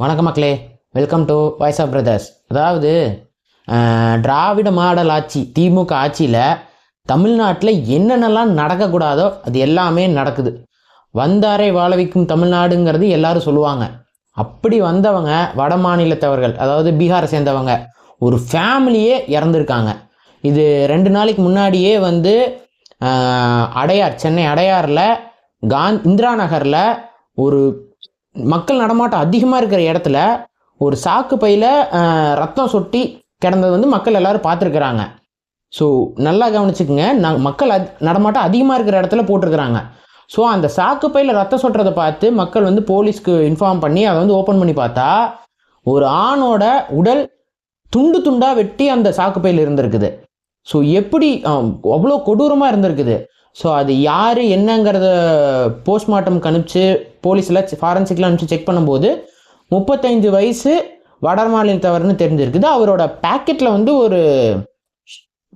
வணக்கம் மக்களே, welcome to voice of brothers. அதாவது திராவிட மாடல் ஆட்சி திமுக ஆட்சியில் தமிழ்நாட்டில் என்னென்னலாம் நடக்கக்கூடாதோ அது எல்லாமே நடக்குது. வந்தாரை வாழ வைக்கும் தமிழ்நாடுங்கிறது எல்லாரும் சொல்லுவாங்க. அப்படி வந்தவங்க வட மாநிலத்தவர்கள், அதாவது பீகாரை சேர்ந்தவங்க ஒரு ஃபேமிலியே இறந்துருக்காங்க. இது 2 நாளைக்கு முன்னாடியே வந்து அடையார், சென்னை அடையாரில் இந்திரா நகரில் ஒரு மக்கள் நடமாட்டம் அதிகமாக இருக்கிற இடத்துல ஒரு சாக்கு பையில் ரத்தம் சொட்டி கிடந்தது வந்து மக்கள் எல்லாரும் பார்த்துருக்குறாங்க. ஸோ நல்லா கவனிச்சுக்குங்க, மக்கள் நடமாட்டம் அதிகமாக இருக்கிற இடத்துல போட்டிருக்கிறாங்க. ஸோ அந்த சாக்கு பையில் ரத்தம் சொட்டுறதை பார்த்து மக்கள் வந்து போலீஸ்க்கு இன்ஃபார்ம் பண்ணி அதை வந்து ஓப்பன் பண்ணி பார்த்தா ஒரு ஆணோட உடல் துண்டு துண்டாக வெட்டி அந்த சாக்கு பையில் இருந்திருக்குது. ஸோ எப்படி அவ்வளோ கொடூரமாக இருந்திருக்குது. ஸோ அது யார் என்னங்கிறத போஸ்ட்மார்ட்டம்க்கு அனுப்பிச்சு போலீஸில் ஃபாரன்சிக்லாம் அனுப்பிச்சு செக் பண்ணும்போது 35 வயசு வட மாநிலத்தவர்னு தெரிஞ்சிருக்குது. அவரோட பேக்கெட்டில் வந்து ஒரு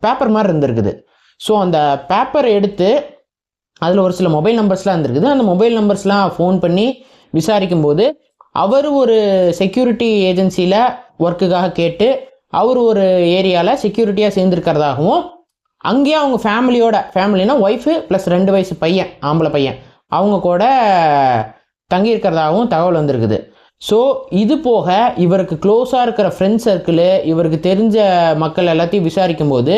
பேப்பர் மாதிரி இருந்திருக்குது. ஸோ அந்த பேப்பரை எடுத்து அதில் ஒரு சில மொபைல் நம்பர்ஸ்லாம் இருந்திருக்குது. அந்த மொபைல் நம்பர்ஸ்லாம் ஃபோன் பண்ணி விசாரிக்கும் போது அவர் ஒரு செக்யூரிட்டி ஏஜென்சியில் ஒர்க்குக்காக கேட்டு அவர் ஒரு ஏரியாவில் செக்யூரிட்டியாக சேர்ந்துருக்கிறதாகவும், அங்கேயே அவங்க ஃபேமிலினா ஒய்ஃபு ப்ளஸ் 2 வயசு பையன், ஆம்பளை பையன், அவங்க கூட தங்கியிருக்கிறதாகவும் தகவல் வந்திருக்குது. ஸோ இது போக இவருக்கு க்ளோஸாக இருக்கிற ஃப்ரெண்ட்ஸ் சர்க்கிள், இவருக்கு தெரிஞ்ச மக்கள் எல்லாத்தையும் விசாரிக்கும் போது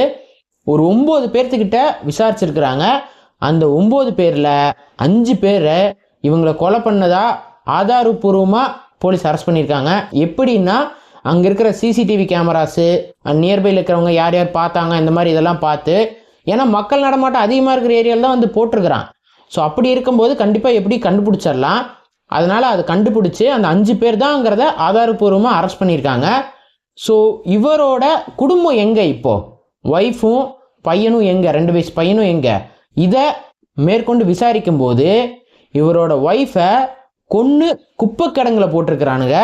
ஒரு 9 பேர்த்துக்கிட்ட விசாரிச்சிருக்கிறாங்க. அந்த 9 பேரில் 5 பேரை இவங்களை கொலை பண்ணதா ஆதாரபூர்வமாக போலீஸ் அரெஸ்ட் பண்ணியிருக்காங்க. எப்படின்னா அங்கே இருக்கிற சிசிடிவி கேமராஸு, நியர்பையில் இருக்கிறவங்க யார் யார் பார்த்தாங்க, இந்த மாதிரி இதெல்லாம் பார்த்து, ஏன்னா மக்கள் நடமாட்டம் அதிகமாக இருக்கிற ஏரியாவில் தான் வந்து போட்டிருக்கிறான். ஸோ அப்படி இருக்கும்போது கண்டிப்பாக எப்படி கண்டுபிடிச்சிடலாம். அதனால் அதை கண்டுபிடிச்சி அந்த 5 பேர் தான்ங்கிறத ஆதாரபூர்வமாக அரெஸ்ட் பண்ணியிருக்காங்க. ஸோ இவரோட குடும்பம் எங்கே, இப்போது ஒய்ஃபும் பையனும் எங்கே, 2 வயசு பையனும் எங்கே, இதை மேற்கொண்டு விசாரிக்கும் போது இவரோட ஒய்ஃபை கொன்று குப்பை கிடங்குல போட்டிருக்கிறானுங்க,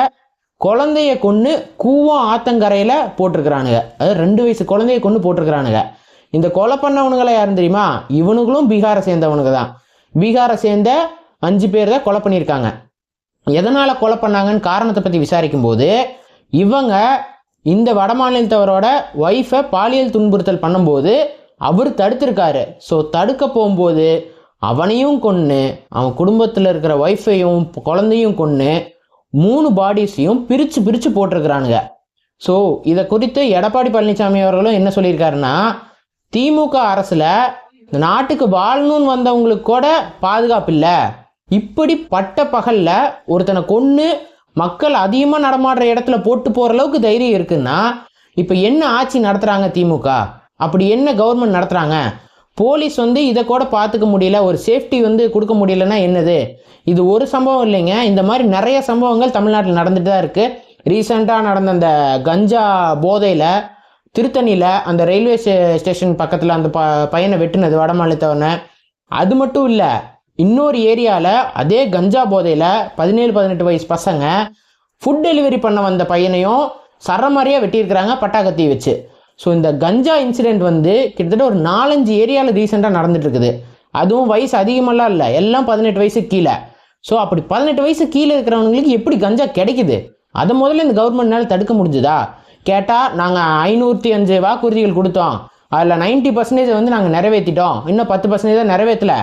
குழந்தைய கொன்று கூவம் ஆத்தங்கரையில் போட்டிருக்கிறானுங்க. அது 2 வயசு குழந்தைய கொண்டு போட்டிருக்கிறானுங்க. இந்த கொலை பண்ணவனுங்களை யாரும் தெரியுமா? இவனுங்களும் பீகாரை சேர்ந்தவனுங்க தான். பீகாரை சேர்ந்த 5 பேர் தான் கொலை பண்ணியிருக்காங்க. எதனால் கொலை பண்ணாங்கன்னு காரணத்தை பற்றி விசாரிக்கும் போது இவங்க இந்த வட மாநிலத்தவரோட ஒய்ஃபை பாலியல் துன்புறுத்தல் பண்ணும்போது அவர் தடுத்திருக்காரு. ஸோ தடுக்க போகும்போது அவனையும் கொன்று, அவன் குடும்பத்தில் இருக்கிற ஒய்ஃபையும் குழந்தையும் கொன்று 3 பாடிஸையும் பிரித்து போட்டிருக்கிறானுங்க. ஸோ இதை குறித்து எடப்பாடி பழனிசாமி அவர்களும் என்ன சொல்லியிருக்காருன்னா, திமுக அரசில் இந்த நாட்டுக்கு வாழணும்னு வந்தவங்களுக்கு கூட பாதுகாப்பு இல்லை, இப்படி பட்ட பகலில் ஒருத்தனை கொன்று மக்கள் அதிகமாக நடமாடுற இடத்துல போட்டு போகிற அளவுக்கு தைரியம் இருக்குன்னா இப்போ என்ன ஆட்சி நடத்துகிறாங்க திமுக? அப்படி என்ன கவர்மெண்ட் நடத்துகிறாங்க? போலீஸ் வந்து இதை கூட பார்த்துக்க முடியல, ஒரு சேஃப்டி வந்து கொடுக்க முடியலன்னா என்னது? இது ஒரு சம்பவம் இல்லைங்க, இந்த மாதிரி நிறைய சம்பவங்கள் தமிழ்நாட்டில் நடந்துட்டு தான் இருக்குது. ரீசெண்டாக நடந்த அந்த கஞ்சா போதையில் திருத்தணியில் அந்த ரயில்வே ஸ்டேஷன் பக்கத்தில் அந்த பையனை வெட்டுனது வட மாநிலத்தவனை. அது மட்டும் இல்லை, இன்னொரு ஏரியாவில் அதே கஞ்சா போதையில் 17-18 வயசு பசங்க ஃபுட் டெலிவரி பண்ண வந்த பையனையும் சரமாரியாக வெட்டியிருக்கிறாங்க பட்டாக்கத்தி வச்சு. ஸோ இந்த கஞ்சா இன்சிடெண்ட் வந்து கிட்டத்தட்ட ஒரு 4-5 ஏரியாவில் ரீசெண்டாக நடந்துட்டு இருக்குது. அதுவும் வயசு அதிகமெல்லாம் இல்லை, எல்லாம் 18 வயசுக்கு கீழே. ஸோ அப்படி 18 வயசு கீழே இருக்கிறவங்களுக்கு எப்படி கஞ்சா கிடைக்குது? அதை முதல்ல இந்த கவர்மெண்ட்னால தடுக்க முடிஞ்சுதா? கேட்டால் நாங்கள் 505 வாக்குறுதிகள் கொடுத்தோம், அதில் 90% வந்து நாங்கள் நிறைவேற்றிட்டோம், இன்னும் 10% தான் நிறைவேற்றலை,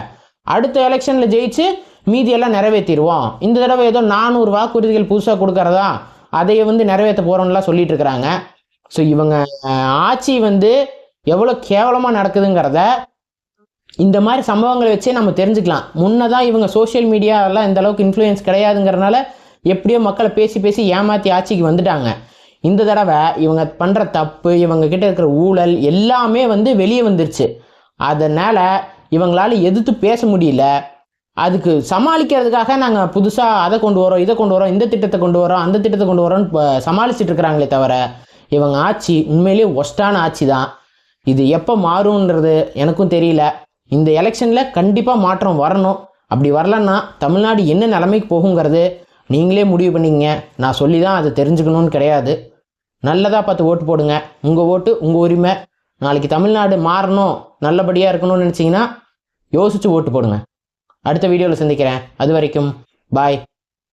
அடுத்த எலெக்ஷனில் ஜெயிச்சு மீதியெல்லாம் நிறைவேற்றிடுவோம், இந்த தடவை ஏதோ 400 வாக்குறுதிகள் புதுசாக கொடுக்கறதா, அதையை வந்து நிறைவேற்ற போகிறோம்லாம் சொல்லிட்டு இருக்கிறாங்க. ஸோ இவங்க ஆட்சி வந்து எவ்வளோ கேவலமாக நடக்குதுங்கிறத இந்த மாதிரி சம்பவங்களை வச்சே நம்ம தெரிஞ்சுக்கலாம். முன்னே தான் இவங்க சோஷியல் மீடியாவெல்லாம் இந்த அளவுக்கு இன்ஃப்ளூயன்ஸ் கிடையாதுங்கிறதுனால எப்படியோ மக்களை பேசி ஏமாற்றி ஆட்சிக்கு வந்துட்டாங்க. இந்த தடவை இவங்க பண்ணுற தப்பு, இவங்க கிட்ட இருக்கிற ஊழல் எல்லாமே வந்து வெளியே வந்துருச்சு. அதனால் இவங்களால் எதிர்த்து பேச முடியல. அதுக்கு சமாளிக்கிறதுக்காக நாங்கள் புதுசாக அதை கொண்டு வரோம், இதை கொண்டு வரோம், இந்த திட்டத்தை கொண்டு வரோம், அந்த திட்டத்தை கொண்டு வரோன்னு சமாளிச்சுட்டு இருக்கிறாங்களே தவிர இவங்க ஆட்சி உண்மையிலேயே ஒஸ்டான ஆட்சி தான். இது எப்போ மாறும்ன்றது எனக்கும் தெரியல. இந்த எலெக்ஷனில் கண்டிப்பாக மாற்றம் வரணும். அப்படி வரலன்னா தமிழ்நாடு என்ன நிலைமைக்கு போகுங்கிறது நீங்களே முடிவு பண்ணிங்க. நான் சொல்லி தான் அதை தெரிஞ்சுக்கணும்னு கிடையாது. நல்லதாக பார்த்து ஓட்டு போடுங்க. உங்கள் ஓட்டு உங்கள் உரிமை. நாளைக்கு தமிழ்நாடு மாறணும், நல்லபடியாக இருக்கணும்னு நினச்சிங்கன்னா யோசித்து ஓட்டு போடுங்க. அடுத்த வீடியோவில் சந்திக்கிறேன். அது வரைக்கும் பாய்.